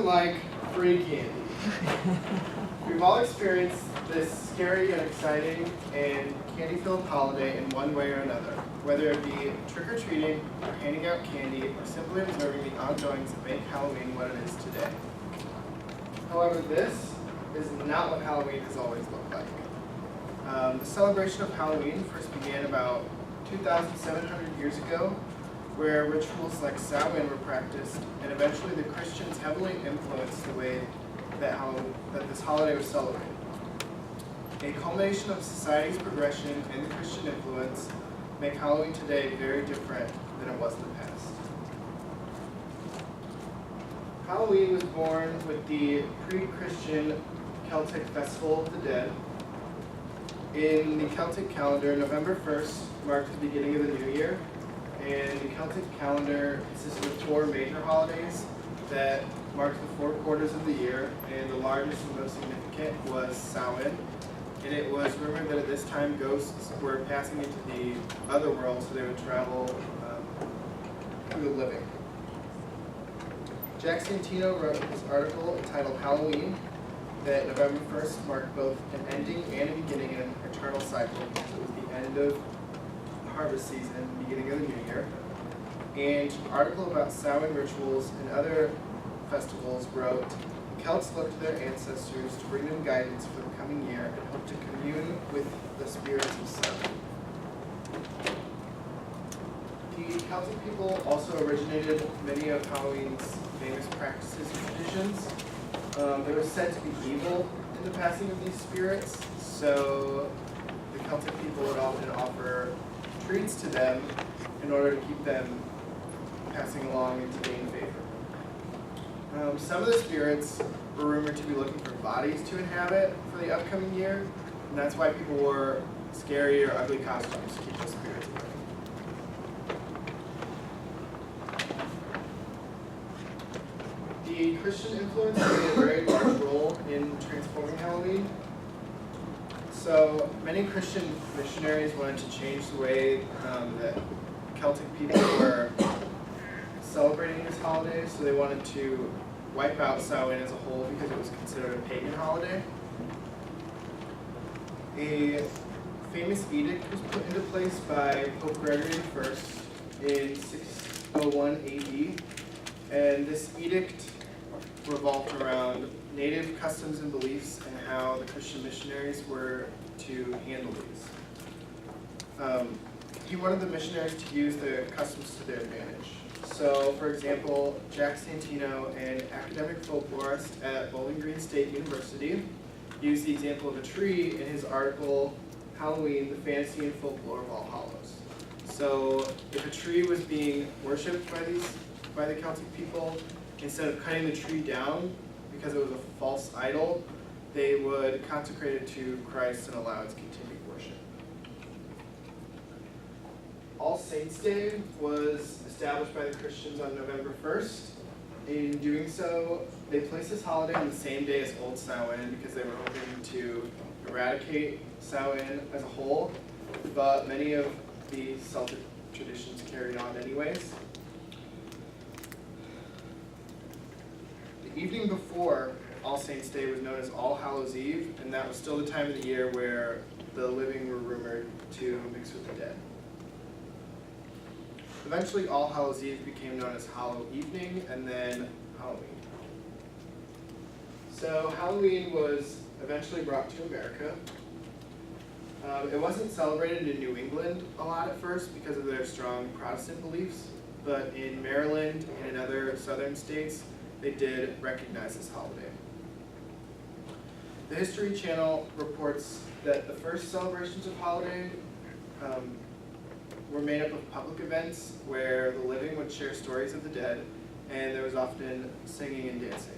doesn't like free candy? We've all experienced this scary yet exciting and candy-filled holiday in one way or another, whether it be trick-or-treating, or handing out candy, or simply observing the ongoings that make Halloween what it is today. However, this is not what Halloween has always looked like. The celebration of Halloween first began about 2,700 years ago, where rituals like Samhain were practiced, and eventually the Christians heavily influenced the way that this holiday was celebrated. A culmination of society's progression and the Christian influence make Halloween today very different than it was in the past. Halloween was born with the pre-Christian Celtic Festival of the Dead. In the Celtic calendar, November 1st marked the beginning of the new year, and the Celtic calendar consisted of 4 major holidays that marked the 4 quarters of the year, and the largest and most significant was Samhain. And it was rumored that at this time ghosts were passing into the other world, so they would travel through the living. Jack Santino wrote this article entitled Halloween, that November 1st marked both an ending and a beginning in an eternal cycle, because it was the end of harvest season, beginning of the new year. And an article about Samhain rituals and other festivals wrote, the Celts looked to their ancestors to bring them guidance for the coming year and hoped to commune with the spirits of Samhain. The Celtic people also originated many of Halloween's famous practices and traditions. They were said to be evil in the passing of these spirits, so the Celtic people would often offer treats to them in order to keep them passing along and to gain favor. Some of the spirits were rumored to be looking for bodies to inhabit for the upcoming year, and that's why people wore scary or ugly costumes to keep those spirits away. The Christian influence played a very large role in transforming Halloween. So many Christian missionaries wanted to change the way that Celtic people were celebrating this holiday, so they wanted to wipe out Samhain as a whole because it was considered a pagan holiday. A famous edict was put into place by Pope Gregory I in 601 AD, and this edict revolved around native customs and beliefs and how the Christian missionaries were to handle these. He wanted the missionaries to use the customs to their advantage. So, for example, Jack Santino, an academic folklorist at Bowling Green State University, used the example of a tree in his article, Halloween, the Fantasy and Folklore of All Hallows. So, if a tree was being worshipped by the Celtic people, instead of cutting the tree down because it was a false idol, they would consecrate it to Christ and allow its continued worship. All Saints' Day was established by the Christians on November 1st. In doing so, they placed this holiday on the same day as Old Samhain because they were hoping to eradicate Samhain as a whole, but many of the Celtic traditions carried on anyways. The evening before All Saints' Day was known as All Hallows' Eve, and that was still the time of the year where the living were rumored to mix with the dead. Eventually, All Hallows' Eve became known as Hallow Evening, and then Halloween. So Halloween was eventually brought to America. It wasn't celebrated in New England a lot at first because of their strong Protestant beliefs, but in Maryland and in other southern states, they did recognize this holiday. The History Channel reports that the first celebrations of holiday were made up of public events where the living would share stories of the dead, and there was often singing and dancing.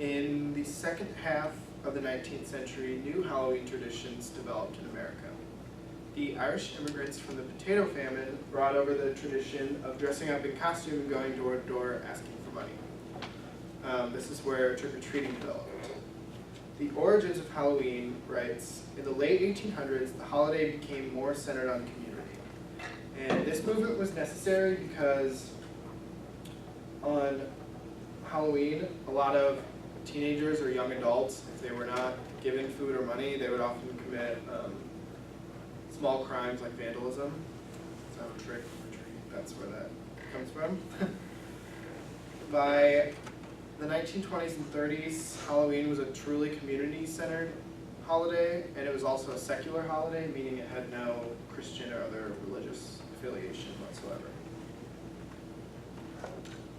In the second half of the 19th century, new Halloween traditions developed in America. The Irish immigrants from the potato famine brought over the tradition of dressing up in costume and going door to door asking for money. This is where trick-or-treating developed. The origins of Halloween writes, in the late 1800s, the holiday became more centered on community. And this movement was necessary because on Halloween, a lot of teenagers or young adults, if they were not given food or money, they would often commit small crimes like vandalism. So trick or treat, that's where that comes from. By the 1920s and 30s, Halloween was a truly community-centered holiday, and it was also a secular holiday, meaning it had no Christian or other religious affiliation whatsoever.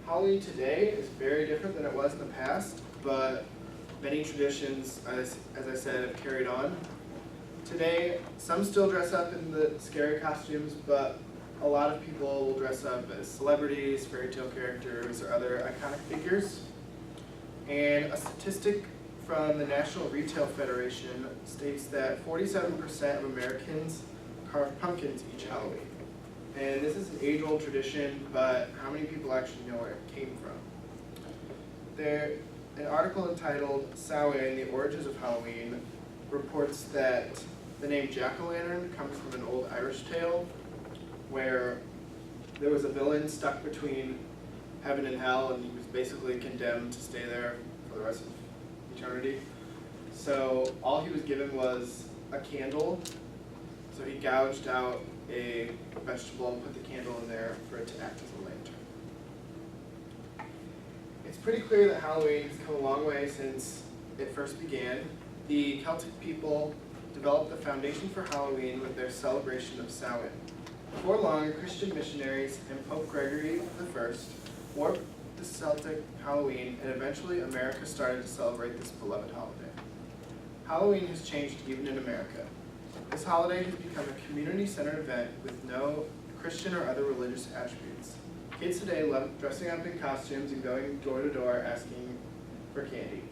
Halloween today is very different than it was in the past, but many traditions, as I said, have carried on. Today, some still dress up in the scary costumes, but a lot of people will dress up as celebrities, fairy tale characters, or other iconic figures. And a statistic from the National Retail Federation states that 47% of Americans carve pumpkins each Halloween. And this is an age-old tradition, but how many people actually know where it came from? An article entitled Samhain, The Origins of Halloween reports that the name jack-o'-lantern comes from an old Irish tale where there was a villain stuck between heaven and hell, and he was basically condemned to stay there for the rest of eternity. So all he was given was a candle. So he gouged out a vegetable and put the candle in there for it to act as a lantern. It's pretty clear that Halloween has come a long way since it first began. The Celtic people developed the foundation for Halloween with their celebration of Samhain. Before long, Christian missionaries and Pope Gregory I warped the Celtic Halloween, and eventually America started to celebrate this beloved holiday. Halloween has changed even in America. This holiday has become a community-centered event with no Christian or other religious attributes. Kids today love dressing up in costumes and going door to door asking for candy.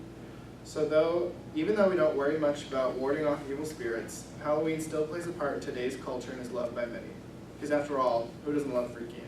So even though we don't worry much about warding off evil spirits, Halloween still plays a part in today's culture and is loved by many. Because after all, who doesn't love free candy?